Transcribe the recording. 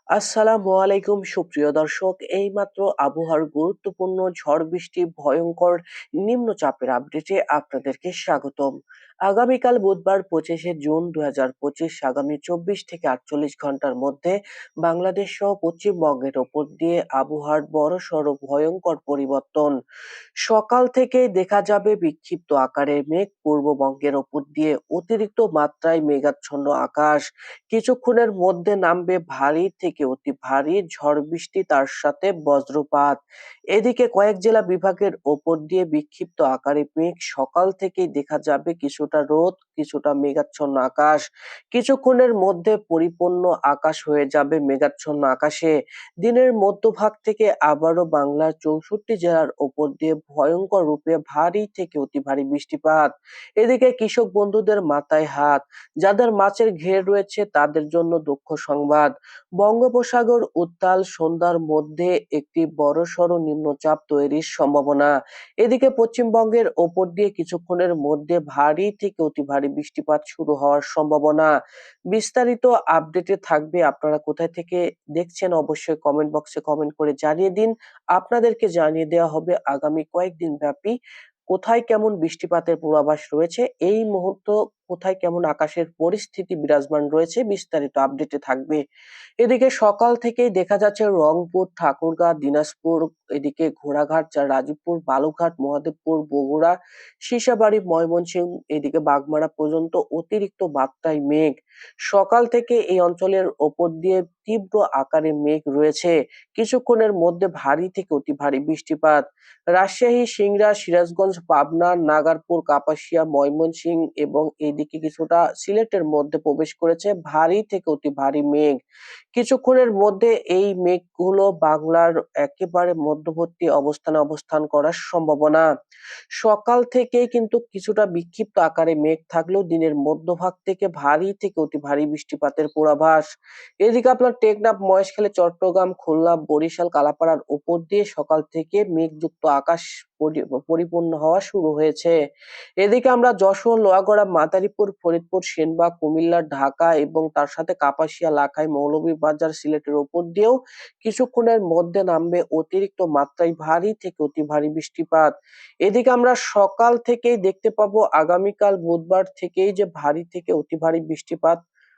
আসসালামু আলাইকুম সুপ্রিয় দর্শক, এইমাত্র আবহাওয়ার গুরুত্বপূর্ণ ঝড় বৃষ্টি ভয়ঙ্কর নিম্নচাপের আপডেটে আপনাদেরকে স্বাগতম। আগামীকাল বুধবার 25শে জুন 2025 আগামী 24 থেকে 48 ঘন্টার মধ্যে বাংলাদেশ সহ পশ্চিমবঙ্গের ওপর দিয়ে আবহাওয়ার বড়সড় ভয়ঙ্কর পরিবর্তন। সকাল থেকে দেখা যাবে বিক্ষিপ্ত আকারের মেঘ পূর্ববঙ্গের ওপর দিয়ে অতিরিক্ত মাত্রায় মেঘাচ্ছন্ন আকাশ। কিছুক্ষণের মধ্যে নামবে ভারী থেকে অতি ভারী ঝড় বৃষ্টি, তার সাথে বজ্রপাত। এদিকে কয়েক জেলা বিভাগের ওপর দিয়ে বিক্ষিপ্ত আকারে মেঘ, সকাল থেকেই দেখা যাবে কিছুটা রোদ, কিছুটা মেঘাচ্ছন্ন আকাশ। কিছুক্ষণের মধ্যে পরিপূর্ণ আকাশ হয়ে যাবে মেঘাচ্ছন্ন আকাশে। দিনের মধ্যভাগ থেকে আবারও বাংলার 64 জেলার ওপর দিয়ে ভয়ঙ্কর রূপে ভারী থেকে অতি ভারী বৃষ্টিপাত। এদিকে কৃষক বন্ধুদের মাথায় হাত, যাদের মাছের ঘের রয়েছে তাদের জন্য দুঃখ সংবাদ। বঙ্গোপসাগর উত্তাল, সন্ধ্যার মধ্যে একটি বড়সড় নিম্নচাপ তৈরির সম্ভাবনা। এদিকে পশ্চিমবঙ্গের ওপর দিয়ে কিছুক্ষণের মধ্যে ভারী থেকে অতি ভারী বৃষ্টিপাত শুরু হওয়ার সম্ভাবনা। বিস্তারিত আপডেটে থাকবে। আপনারা কোথায় থেকে দেখছেন অবশ্যই কমেন্ট বক্সে কমেন্ট করে জানিয়ে দিন। আপনাদেরকে জানিয়ে দেওয়া হবে আগামী কয়েকদিন ব্যাপী কোথায় কেমন বৃষ্টিপাতের পূর্বাভাস রয়েছে, এই মুহূর্ত কোথায় কেমন আকাশের পরিস্থিতি বিরাজমান রয়েছে, বিস্তারিত আপডেটে থাকবে। এদিকে সকাল থেকেই দেখা যাচ্ছে রংপুর, ঠাকুরগাঁ, দিনাজপুর, এদিকে ঘোড়াঘাট, রাজীবপুর, বালুঘাট, মহাদেবপুর, বগুড়া, সীসাবাড়ি, ময়মনসিংহ, এদিকে বাগমারা পর্যন্ত অতিরিক্ত মাত্রায় মেঘ। সকাল থেকে এই অঞ্চলের ওপর দিয়ে তীব্র আকারে মেঘ রয়েছে। কিছুক্ষণের মধ্যে ভারী থেকে অতি ভারী বৃষ্টিপাত। রাজশাহী, সিংড়া, সিরাজগঞ্জ, পাবনা, নাগারপুর, কাপাসিয়া, ময়মনসিংহ এবং এইদিকে কিছুটা সিলেটের মধ্যে প্রবেশ করেছে ভারী থেকে অতি ভারী মেঘ। কিছুক্ষণের মধ্যে এই মেঘগুলো বাংলার একেবারে মধ্যবর্তী অবস্থানে অবস্থান করার সম্ভাবনা। সকাল থেকেই কিন্তু কিছুটা বিক্ষিপ্ত আকারে মেঘ থাকলেও দিনের মধ্যভাগ থেকে ভারী থেকে অতি ভারী বৃষ্টিপাতের পূর্বাভাস। এদিকে আপনার টেকনাফ, মহেশখালী, চট্টগ্রাম, খুলনা, বরিশাল, কালাপাড়ার উপর দিয়ে সকাল থেকে মেঘযুক্ত আকাশ পরিপূর্ণ হওয়া শুরু হয়েছে। এদিকে আমরা যশোর, লোহাগড়া, মাদারীপুর, ফরিদপুর, সেনবাগ, কুমিল্লা, ঢাকা এবং তার সাথে কাপাসিয়া, লাখাই, মৌলভীবাজার, সিলেটের উপর দিয়েও কিছুক্ষণের মধ্যে নামবে অতিরিক্ত মাত্রায় ভারী থেকে অতি ভারী বৃষ্টিপাত। এদিকে আমরা সকাল থেকেই দেখতে পাবো আগামীকাল বুধবার থেকেই যে ভারী থেকে অতি ভারী বৃষ্টিপাত